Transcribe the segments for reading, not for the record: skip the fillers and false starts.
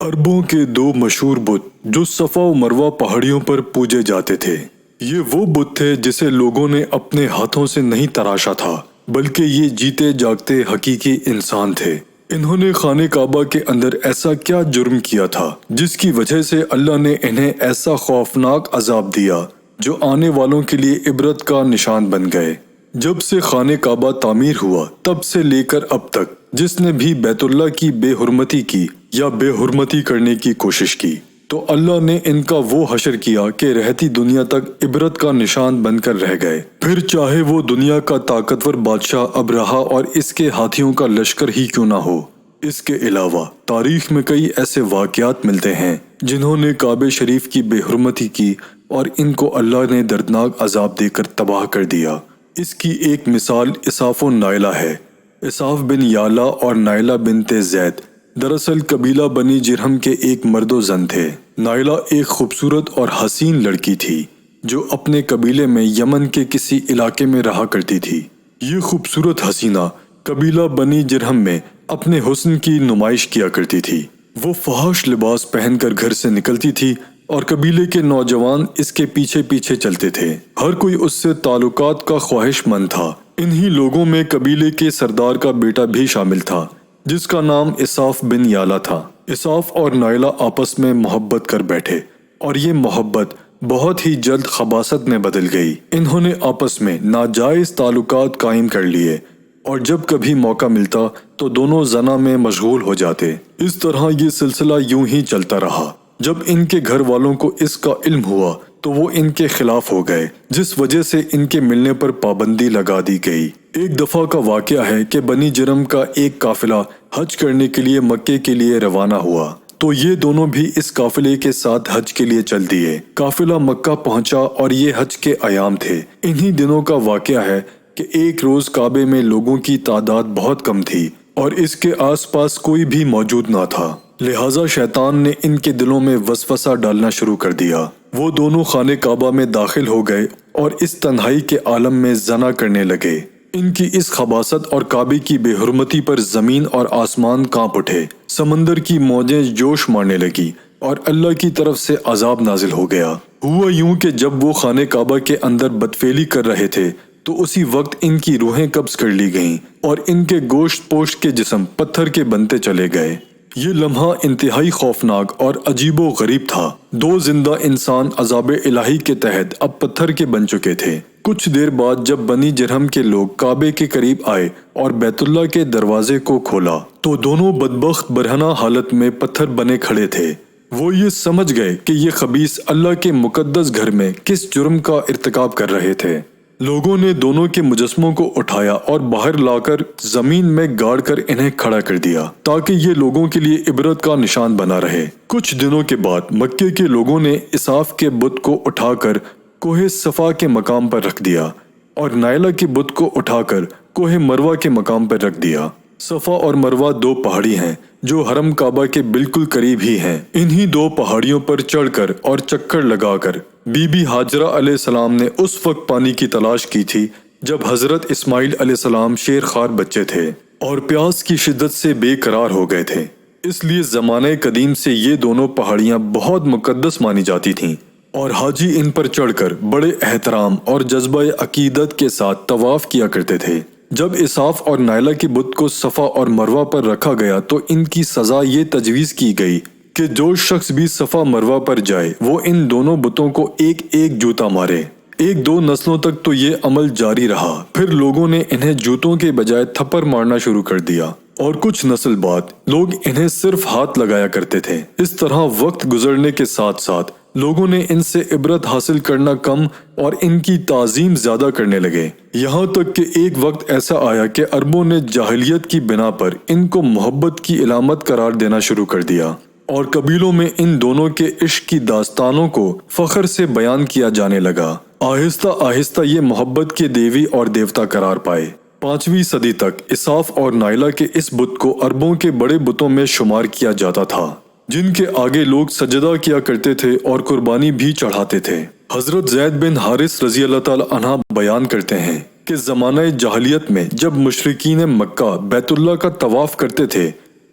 عربوں کے دو مشہور بت جو صفا و مروہ پہاڑیوں پر پوجے جاتے تھے، یہ وہ بت تھے جسے لوگوں نے اپنے ہاتھوں سے نہیں تراشا تھا، بلکہ یہ جیتے جاگتے حقیقی انسان تھے۔ انہوں نے خانہ کعبہ کے اندر ایسا کیا جرم کیا تھا جس کی وجہ سے اللہ نے انہیں ایسا خوفناک عذاب دیا جو آنے والوں کے لیے عبرت کا نشان بن گئے۔ جب سے خانہ کعبہ تعمیر ہوا تب سے لے کر اب تک جس نے بھی بیت اللہ کی بے حرمتی کی یا بے حرمتی کرنے کی کوشش کی تو اللہ نے ان کا وہ حشر کیا کہ رہتی دنیا تک عبرت کا نشان بن کر رہ گئے، پھر چاہے وہ دنیا کا طاقتور بادشاہ ابرہہ اور اس کے ہاتھیوں کا لشکر ہی کیوں نہ ہو۔ اس کے علاوہ تاریخ میں کئی ایسے واقعات ملتے ہیں جنہوں نے کعبہ شریف کی بے حرمتی کی اور ان کو اللہ نے دردناک عذاب دے کر تباہ کر دیا۔ اس کی ایک مثال اساف و نائلہ ہے۔ اساف بن یعلا اور نائلہ بنت زید دراصل قبیلہ بنی جرہم کے ایک مرد و زن تھے۔ نائلہ ایک خوبصورت اور حسین لڑکی تھی جو اپنے قبیلے میں یمن کے کسی علاقے میں رہا کرتی تھی۔ یہ خوبصورت حسینہ قبیلہ بنی جرہم میں اپنے حسن کی نمائش کیا کرتی تھی۔ وہ فحش لباس پہن کر گھر سے نکلتی تھی اور قبیلے کے نوجوان اس کے پیچھے پیچھے چلتے تھے۔ ہر کوئی اس سے تعلقات کا خواہش مند تھا۔ انہی لوگوں میں قبیلے کے سردار کا بیٹا بھی شامل تھا جس کا نام اساف بن یعلا تھا۔ اساف اور نائلہ آپس میں محبت کر بیٹھے اور یہ محبت بہت ہی جلد خباثت میں بدل گئی۔ انہوں نے آپس میں ناجائز تعلقات قائم کر لیے اور جب کبھی موقع ملتا تو دونوں زنا میں مشغول ہو جاتے۔ اس طرح یہ سلسلہ یوں ہی چلتا رہا۔ جب ان کے گھر والوں کو اس کا علم ہوا تو وہ ان کے خلاف ہو گئے، جس وجہ سے ان کے ملنے پر پابندی لگا دی گئی۔ ایک دفعہ کا واقعہ ہے کہ بنی جرم کا ایک قافلہ حج کرنے کے لیے مکے کے لیے روانہ ہوا تو یہ دونوں بھی اس قافلے کے ساتھ حج کے لیے چل دیے۔ قافلہ مکہ پہنچا اور یہ حج کے ایام تھے۔ انہی دنوں کا واقعہ ہے کہ ایک روز کعبے میں لوگوں کی تعداد بہت کم تھی اور اس کے آس پاس کوئی بھی موجود نہ تھا، لہٰذا شیطان نے ان کے دلوں میں وسوسہ ڈالنا شروع کر دیا۔ وہ دونوں خانہ کعبہ میں داخل ہو گئے اور اس تنہائی کے عالم میں زنا کرنے لگے۔ ان کی اس خباثت اور کعبے کی بے حرمتی پر زمین اور آسمان کانپ اٹھے، سمندر کی موجیں جوش مارنے لگی اور اللہ کی طرف سے عذاب نازل ہو گیا۔ ہوا یوں کہ جب وہ خانہ کعبہ کے اندر بدفعلی کر رہے تھے تو اسی وقت ان کی روحیں قبض کر لی گئیں اور ان کے گوشت پوشت کے جسم پتھر کے بنتے چلے گئے۔ یہ لمحہ انتہائی خوفناک اور عجیب و غریب تھا۔ دو زندہ انسان عذاب الہی کے تحت اب پتھر کے بن چکے تھے۔ کچھ دیر بعد جب بنی جرہم کے لوگ کعبے کے قریب آئے اور بیت اللہ کے دروازے کو کھولا تو دونوں بدبخت برہنہ حالت میں پتھر بنے کھڑے تھے۔ وہ یہ سمجھ گئے کہ یہ خبیث اللہ کے مقدس گھر میں کس جرم کا ارتکاب کر رہے تھے۔ لوگوں نے دونوں کے مجسموں کو اٹھایا اور باہر لا کر زمین میں گاڑ کر انہیں کھڑا کر دیا تاکہ یہ لوگوں کے لیے عبرت کا نشان بنا رہے۔ کچھ دنوں کے بعد مکے کے لوگوں نے اساف کے بت کو اٹھا کر کوہ صفا کے مقام پر رکھ دیا اور نائلہ کے بت کو اٹھا کر کوہ مروہ کے مقام پر رکھ دیا۔ صفا اور مروہ دو پہاڑی ہیں جو حرم کعبہ کے بالکل قریب ہی ہیں۔ انہی دو پہاڑیوں پر چڑھ کر اور چکر لگا کر بی بی ہاجرہ علیہ السلام نے اس وقت پانی کی تلاش کی تھی جب حضرت اسماعیل علیہ السلام شیر خوار بچے تھے اور پیاس کی شدت سے بے قرار ہو گئے تھے۔ اس لیے زمانہ قدیم سے یہ دونوں پہاڑیاں بہت مقدس مانی جاتی تھیں اور حاجی ان پر چڑھ کر بڑے احترام اور جذبہ عقیدت کے ساتھ طواف کیا کرتے تھے۔ جب اساف اور نائلہ کے بت کو صفا اور مروہ پر رکھا گیا تو ان کی سزا یہ تجویز کی گئی کہ جو شخص بھی صفا مروہ پر جائے وہ ان دونوں بتوں کو ایک ایک جوتا مارے۔ ایک دو نسلوں تک تو یہ عمل جاری رہا، پھر لوگوں نے انہیں جوتوں کے بجائے تھپڑ مارنا شروع کر دیا اور کچھ نسل بعد لوگ انہیں صرف ہاتھ لگایا کرتے تھے۔ اس طرح وقت گزرنے کے ساتھ ساتھ لوگوں نے ان سے عبرت حاصل کرنا کم اور ان کی تعظیم زیادہ کرنے لگے، یہاں تک کہ ایک وقت ایسا آیا کہ عربوں نے جاہلیت کی بنا پر ان کو محبت کی علامت قرار دینا شروع کر دیا اور قبیلوں میں ان دونوں کے عشق کی داستانوں کو فخر سے بیان کیا جانے لگا۔ آہستہ آہستہ یہ محبت کے دیوی اور دیوتا قرار پائے۔ 5ویں صدی تک اساف اور نائلہ کے اس بت کو عربوں کے بڑے بتوں میں شمار کیا جاتا تھا جن کے آگے لوگ سجدہ کیا کرتے تھے اور قربانی بھی چڑھاتے تھے۔ حضرت زید بن حارث رضی اللہ تعالی عنہ بیان کرتے ہیں کہ زمانہ جاہلیت میں جب مشرکین مکہ بیت اللہ کا طواف کرتے تھے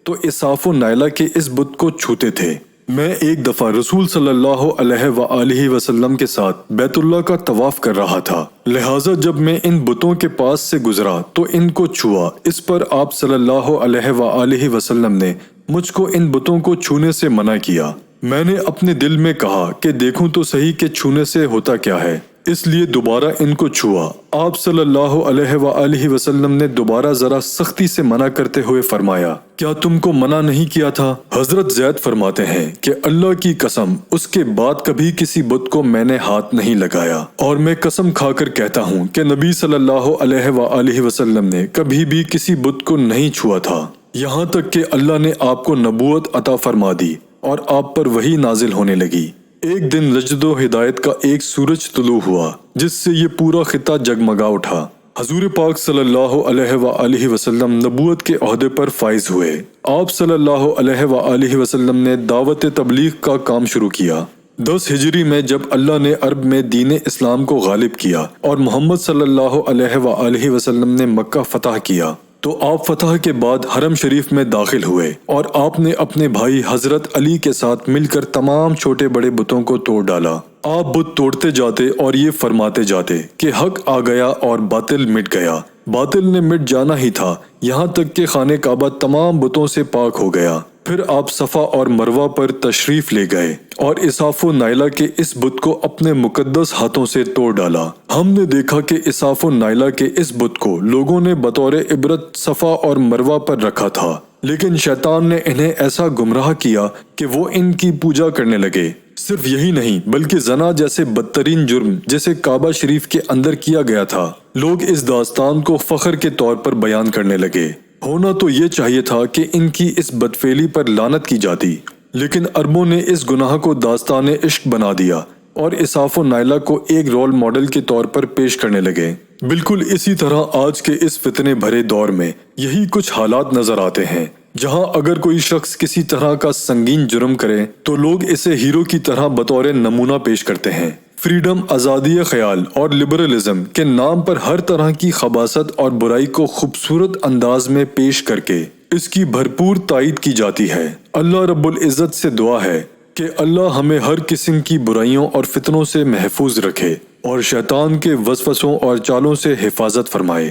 تو اساف و نائلہ کے اس بت کو چھوتے تھے۔ میں ایک دفعہ رسول صلی اللہ علیہ وآلہ وسلم کے ساتھ بیت اللہ کا طواف کر رہا تھا، لہٰذا جب میں ان بتوں کے پاس سے گزرا تو ان کو چھوا۔ اس پر آپ صلی اللہ علیہ وآلہ وسلم نے مجھ کو ان بتوں کو چھونے سے منع کیا۔ میں نے اپنے دل میں کہا کہ دیکھوں تو صحیح کہ چھونے سے ہوتا کیا ہے، اس لیے دوبارہ ان کو چھوا۔ آپ صلی اللہ علیہ وآلہ وسلم نے دوبارہ ذرا سختی سے منع کرتے ہوئے فرمایا، کیا تم کو منع نہیں کیا تھا؟ حضرت زید فرماتے ہیں کہ اللہ کی قسم اس کے بعد کبھی کسی بت کو میں نے ہاتھ نہیں لگایا، اور میں قسم کھا کر کہتا ہوں کہ نبی صلی اللہ علیہ وآلہ وسلم نے کبھی بھی کسی بت کو نہیں چھوا تھا، یہاں تک کہ اللہ نے آپ کو نبوت عطا فرما دی اور آپ پر وحی نازل ہونے لگی۔ ایک دن رجد و ہدایت کا ایک سورج طلوع ہوا جس سے یہ پورا خطہ جگمگا اٹھا۔ حضور پاک صلی اللہ علیہ وآلہ وسلم نبوت کے عہدے پر فائز ہوئے۔ آپ صلی اللہ علیہ وآلہ وسلم نے دعوت تبلیغ کا کام شروع کیا۔ 10 ہجری میں جب اللہ نے عرب میں دین اسلام کو غالب کیا اور محمد صلی اللہ علیہ وآلہ وسلم نے مکہ فتح کیا تو آپ فتح کے بعد حرم شریف میں داخل ہوئے اور آپ نے اپنے بھائی حضرت علی کے ساتھ مل کر تمام چھوٹے بڑے بتوں کو توڑ ڈالا۔ آپ بت توڑتے جاتے اور یہ فرماتے جاتے کہ حق آ گیا اور باطل مٹ گیا۔ باطل نے مٹ جانا ہی تھا، یہاں تک کہ خانہ کعبہ تمام بتوں سے پاک ہو گیا۔ پھر آپ صفا اور مروہ پر تشریف لے گئے اور اساف و نائلہ کے اس بت کو اپنے مقدس ہاتھوں سے توڑ ڈالا۔ ہم نے دیکھا کہ اساف و نائلہ کے اس بت کو لوگوں نے بطور عبرت صفا اور مروہ پر رکھا تھا، لیکن شیطان نے انہیں ایسا گمراہ کیا کہ وہ ان کی پوجا کرنے لگے۔ صرف یہی نہیں بلکہ زنا جیسے بدترین جرم جسے کعبہ شریف کے اندر کیا گیا تھا، لوگ اس داستان کو فخر کے طور پر بیان کرنے لگے۔ ہونا تو یہ چاہیے تھا کہ ان کی اس بدفعلی پر لعنت کی جاتی، لیکن عربوں نے اس گناہ کو داستان عشق بنا دیا اور اساف و نائلہ کو ایک رول ماڈل کے طور پر پیش کرنے لگے۔ بالکل اسی طرح آج کے اس فتنے بھرے دور میں یہی کچھ حالات نظر آتے ہیں، جہاں اگر کوئی شخص کسی طرح کا سنگین جرم کرے تو لوگ اسے ہیرو کی طرح بطور نمونہ پیش کرتے ہیں۔ فریڈم، آزادی خیال اور لبرلزم کے نام پر ہر طرح کی خباثت اور برائی کو خوبصورت انداز میں پیش کر کے اس کی بھرپور تائید کی جاتی ہے۔ اللہ رب العزت سے دعا ہے کہ اللہ ہمیں ہر قسم کی برائیوں اور فتنوں سے محفوظ رکھے اور شیطان کے وسوسوں اور چالوں سے حفاظت فرمائے۔